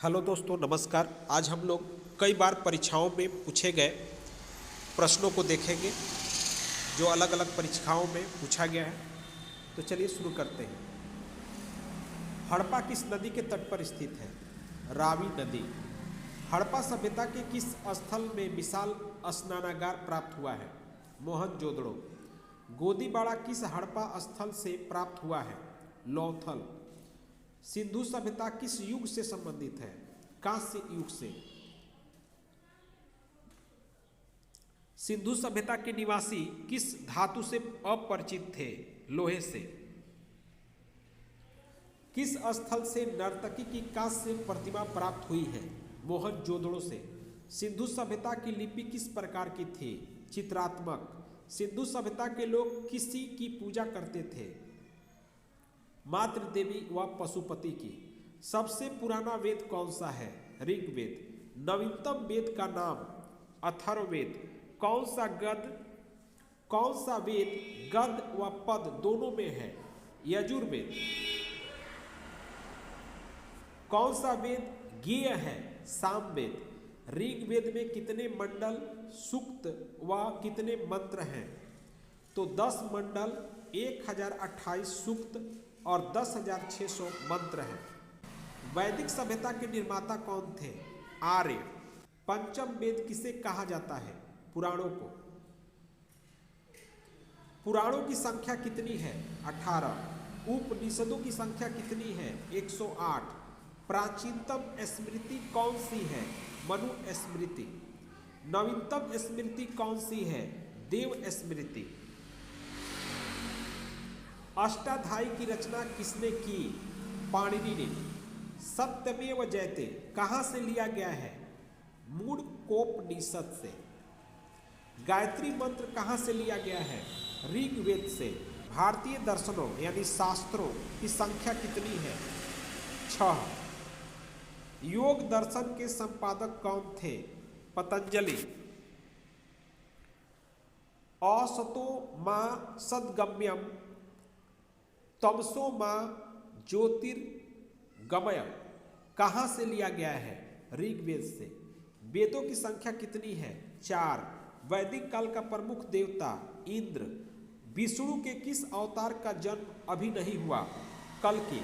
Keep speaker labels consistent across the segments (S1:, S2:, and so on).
S1: Hello दोस्तों, नमस्कार। आज हम लोग कई बार परीक्षाओं में पूछे गए प्रश्नों को देखेंगे जो अलग अलग परीक्षाओं में पूछा गया है। तो चलिए शुरू करते हैं। हड़प्पा किस नदी के तट पर स्थित है? रावी नदी। हड़प्पा सभ्यता के किस स्थल में विशाल स्नानागार प्राप्त हुआ है? मोहनजोदड़ो। गोदीबाड़ा किस हड़प्पा स्थल से प्राप्त हुआ है? लोथल। सिंधु सभ्यता किस युग से संबंधित है? कांस्य युग से। सिंधु सभ्यता के निवासी किस धातु से अपरिचित थे? लोहे से। किस स्थल से नर्तकी की कांस्य प्रतिमा प्राप्त हुई है? मोहनजोदड़ो से। सिंधु सभ्यता की लिपि किस प्रकार की थी? चित्रात्मक। सिंधु सभ्यता के लोग किसी की पूजा करते थे? मातृ देवी व पशुपति की। सबसे पुराना वेद कौन सा है? ऋग्वेद। नवीनतम वेद का नाम? अथर्ववेद। कौन सा वेद गद व पद दोनों में है? यजुर्वेद। कौन सा वेद ज्ञेय है? सामवेद। ऋग्वेद में कितने मंडल, सूक्त व कितने मंत्र हैं? तो 10 मंडल, 1028 सूक्त और 10,600 मंत्र हैं। वैदिक सभ्यता के निर्माता कौन थे? आर्य। पंचम वेद किसे कहा जाता है? पुराणों को। पुराणों की संख्या कितनी है? 18। उपनिषदों की संख्या कितनी है? 108। प्राचीनतम स्मृति कौन सी है? मनु स्मृति। नवीनतम स्मृति कौन सी है? देव स्मृति। अष्टाध्यायी की रचना किसने की? पाणिनि ने। सत्यमेव जयते कहाँ से लिया गया है? मूढ़कोपनिषद से। गायत्री मंत्र कहाँ से लिया गया है? ऋग्वेद से। भारतीय दर्शनों यानी शास्त्रों की संख्या कितनी है? 6। योग दर्शन के संपादक कौन थे? पतंजलि। असतो मां सद्गम्यम तमसो मां ज्योतिर्गमय कहाँ से लिया गया है? ऋग्वेद से। वेदों की संख्या कितनी है? 4। वैदिक काल का प्रमुख देवता इंद्र। विष्णु के किस अवतार का जन्म अभी नहीं हुआ? कल के।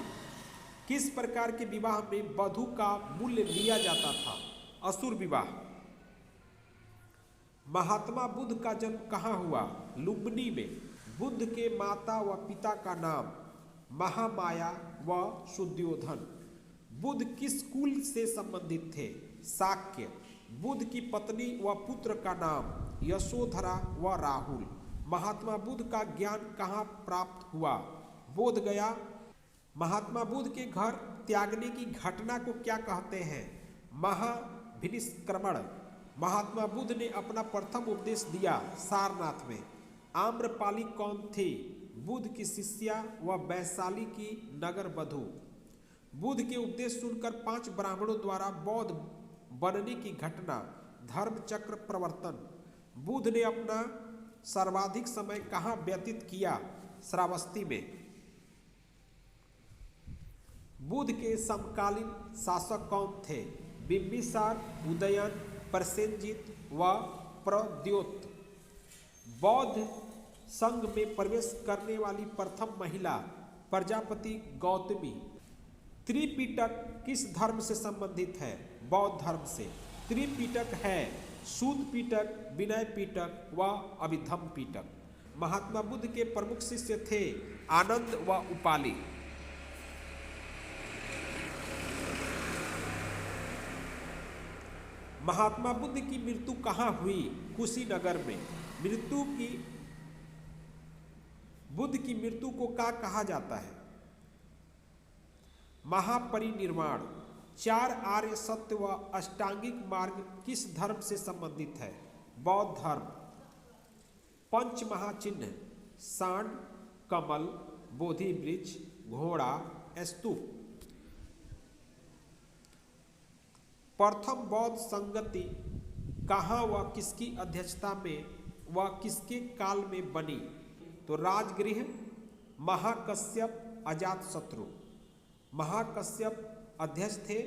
S1: किस प्रकार के विवाह में वधू का मूल्य लिया जाता था? असुर विवाह। महात्मा बुद्ध का जन्म कहाँ हुआ? लुम्बिनी में। बुद्ध के माता व पिता का नाम? महामाया व शुद्योधन। बुद्ध किस कुल से संबंधित थे? शाक्य। बुद्ध की पत्नी व पुत्र का नाम? यशोधरा व राहुल। महात्मा बुद्ध का ज्ञान कहाँ प्राप्त हुआ? बोध गया। महात्मा बुद्ध के घर त्यागने की घटना को क्या कहते हैं? महाभिनिष्क्रमण। महात्मा बुद्ध ने अपना प्रथम उपदेश दिया सारनाथ में। आम्रपाली कौन थी? बुद्ध की शिष्या व वैशाली की नगर वधू। बुद्ध के उपदेश सुनकर 5 ब्राह्मणों द्वारा बौद्ध बनने की घटना? धर्म चक्र प्रवर्तन। बुद्ध ने अपना सर्वाधिक समय कहाँ व्यतीत किया? श्रावस्ती में। बुद्ध के समकालीन शासक कौन थे? बिंबिसार, उदयन, प्रसेनजित व प्रद्योत। बौद्ध संघ में प्रवेश करने वाली प्रथम महिला? प्रजापति गौतमी। त्रिपिटक किस धर्म से संबंधित है? बौद्ध धर्म से। त्रिपिटक है सूत पिटक, विनय पिटक व अभिधम पिटक। महात्मा बुद्ध के प्रमुख शिष्य थे आनंद व उपाली। महात्मा बुद्ध की मृत्यु कहाँ हुई? कुशीनगर में। बुद्ध की मृत्यु को क्या कहा जाता है? महापरिनिर्वाण। 4 आर्य सत्य व अष्टांगिक मार्ग किस धर्म से संबंधित है? बौद्ध धर्म। पंच महाचिन्ह? सांड, कमल, बोधि वृक्ष, घोड़ा, स्तूप। प्रथम बौद्ध संगति कहाँ व किसकी अध्यक्षता में व किसके काल में बनी? तो राजगृह। महाकश्यप, अजातशत्रु। महाकश्यप अध्यक्ष थे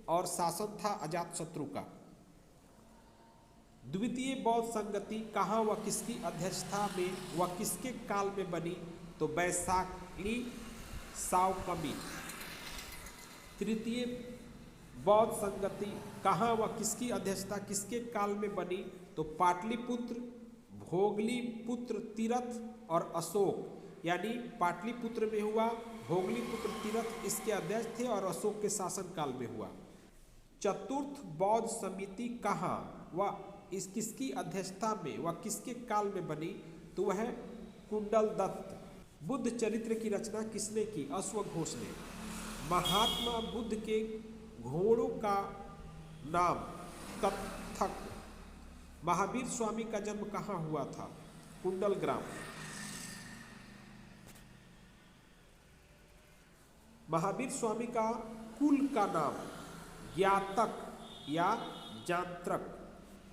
S1: और शासन था अजातशत्रु का। द्वितीय बौद्ध संगति कहाँ व किसकी अध्यक्षता में व किसके काल में बनी? तो वैशाली सावकमी। तृतीय बौद्ध संगति कहाँ व किसकी अध्यक्षता किसके काल में बनी? तो पाटलिपुत्र, भोगलीपुत्र तीरथ और अशोक। यानी पाटलिपुत्र में हुआ, भोगलीपुत्र तीरथ इसके अध्यक्ष थे और अशोक के शासनकाल में हुआ। चतुर्थ बौद्ध समिति कहाँ व इस किसकी अध्यक्षता में व किसके काल में बनी? तो वह कुंडल दत्त। बुद्ध चरित्र की रचना किसने की? अश्वघोष ने। महात्मा बुद्ध के घोड़ों का नाम कत्थक। महावीर स्वामी का जन्म कहाँ हुआ था? कुंडल ग्राम। महावीर स्वामी का कुल का नाम ज्ञातक या जांत्रक।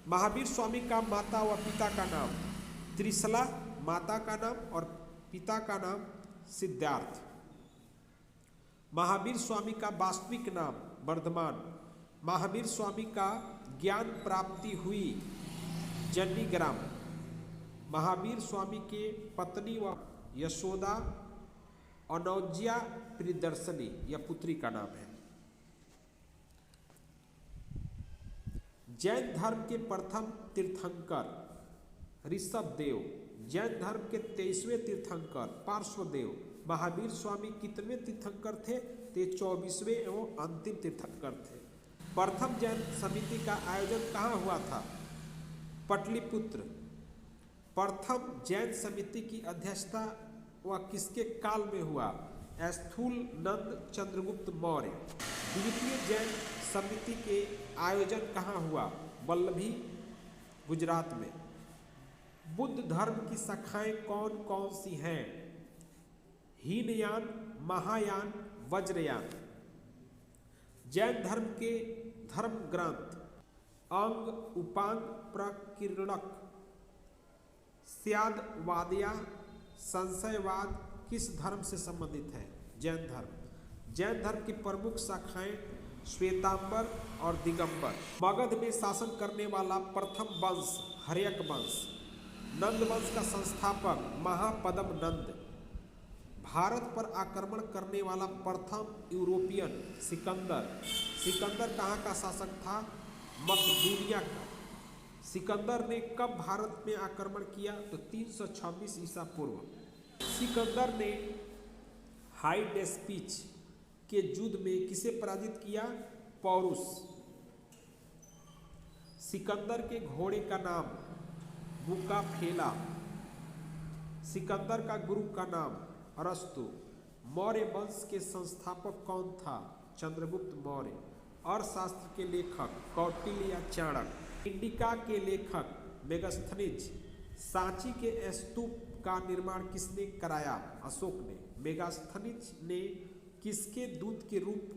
S1: महावीर स्वामी का माता व पिता का नाम त्रिशला, माता का नाम, और पिता का नाम सिद्धार्थ। महावीर स्वामी का वास्तविक नाम वर्धमान। महावीर स्वामी का ज्ञान प्राप्ति हुई जन्नीग्राम। महावीर स्वामी के पत्नी व यशोदा अनौज्या प्रियदर्शनी यह पुत्री का नाम है। जैन धर्म के प्रथम तीर्थंकर ऋषभदेव। जैन धर्म के 23वें तीर्थंकर पार्श्वदेव। महावीर स्वामी कितने तीर्थंकर थे? ते 24वें एवं अंतिम तीर्थंकर थे। प्रथम जैन समिति का आयोजन कहाँ हुआ था? पटलिपुत्र। प्रथम जैन समिति की अध्यक्षता व किसके काल में हुआ? स्थूल नंद चंद्रगुप्त मौर्य। द्वितीय जैन समिति के आयोजन कहाँ हुआ? वल्लभी, गुजरात में। बुद्ध धर्म की शाखाएं कौन कौन सी हैं? हीनयान, महायान, वज्रयान। जैन धर्म के धर्म ग्रंथ अंग, उपांग, प्रकीर्णक, स्यादवादिया, संशयवाद किस धर्म से संबंधित है? जैन धर्म। जैन धर्म की प्रमुख शाखाएं श्वेतांबर और दिगंबर। मगध में शासन करने वाला प्रथम वंश हर्यक वंश। नंद वंश का संस्थापक महापद्म नंद। भारत पर आक्रमण करने वाला प्रथम यूरोपियन सिकंदर। सिकंदर कहाँ का शासक था? मकदूनिया का। सिकंदर ने कब भारत में आक्रमण किया? तो 326 ईसा पूर्व। सिकंदर ने हाइडेस्पीच के युद्ध में किसे पराजित किया? पौरुष। सिकंदर के घोड़े का नाम बुकाफेला। सिकंदर का गुरु का नाम अरस्तु। मौर्य वंश के संस्थापक कौन था? चंद्रगुप्त मौर्य। अर्थशास्त्र के लेखक कौटिल्य या चाणक्य। इंडिका के लेखक मेगास्थनीज। सांची के स्तूप का निर्माण किसने कराया? अशोक ने। मेगास्थनीज ने किसके दूत के रूप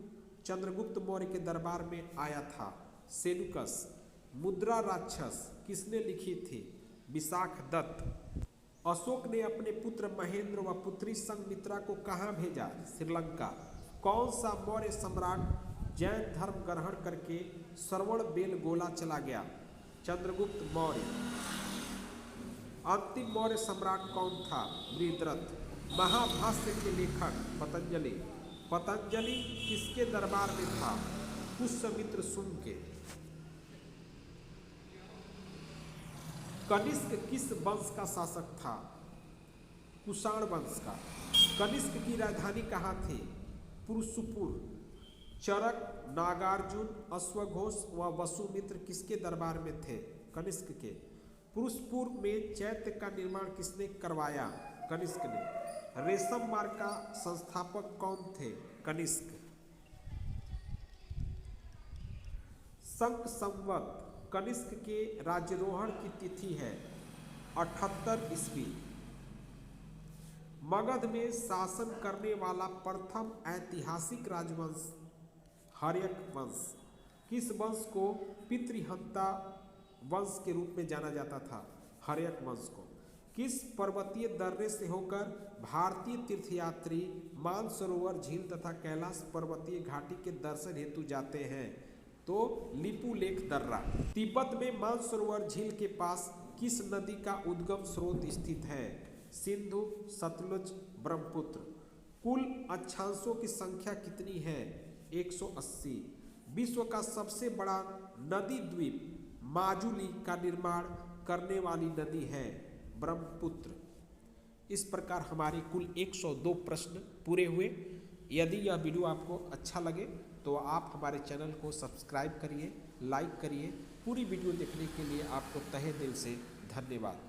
S1: चंद्रगुप्त मौर्य के दरबार में आया था? सेलुकस। मुद्रा राक्षस किसने लिखी थी? विशाख दत्त। अशोक ने अपने पुत्र महेंद्र व पुत्री संघमित्रा को कहाँ भेजा? श्रीलंका। कौन सा मौर्य सम्राट जैन धर्म ग्रहण करके श्रवण बेलगोला चला गया? चंद्रगुप्त मौर्य। अंतिम मौर्य सम्राट कौन था? बृहद्रथ। महाभाष्य के लेखक पतंजलि। पतंजलि किसके दरबार में था? पुष्यमित्र शुंग के। कनिष्क किस वंश का शासक था? कुषाण वंश का। कनिष्क की राजधानी कहाँ थी? पुरुषपुर। चरक, नागार्जुन, अश्वघोष व वसुमित्र किसके दरबार में थे? कनिष्क के। पुरुषपुर में चैत्य का निर्माण किसने करवाया? कनिष्क ने। रेशम मार्ग का संस्थापक कौन थे? कनिष्क। शंख संवत कनिष्क के राज्यारोहण की तिथि है 78 ईस्वी। मगध में शासन करने वाला प्रथम ऐतिहासिक राजवंश हर्यक वंश। किस वंश को पितृहंता वंश के रूप में जाना जाता था? हर्यक वंश को। किस पर्वतीय दर्रे से होकर भारतीय तीर्थयात्री मानसरोवर झील तथा कैलाश पर्वतीय घाटी के दर्शन हेतु जाते हैं? तो लिपुलेख दर्रा। तिब्बत में मानसरोवर झील के पास किस नदी का उद्गम स्रोत स्थित है? सिंधु, सतलुज, ब्रह्मपुत्र। कुल अक्षांशों की संख्या कितनी है? 180। विश्व का सबसे बड़ा नदी द्वीप माजुली का निर्माण करने वाली नदी है ब्रह्मपुत्र। इस प्रकार हमारे कुल 102 प्रश्न पूरे हुए। यदि यह वीडियो आपको अच्छा लगे तो आप हमारे चैनल को सब्सक्राइब करिए, लाइक करिए। पूरी वीडियो देखने के लिए आपको तहे दिल से धन्यवाद।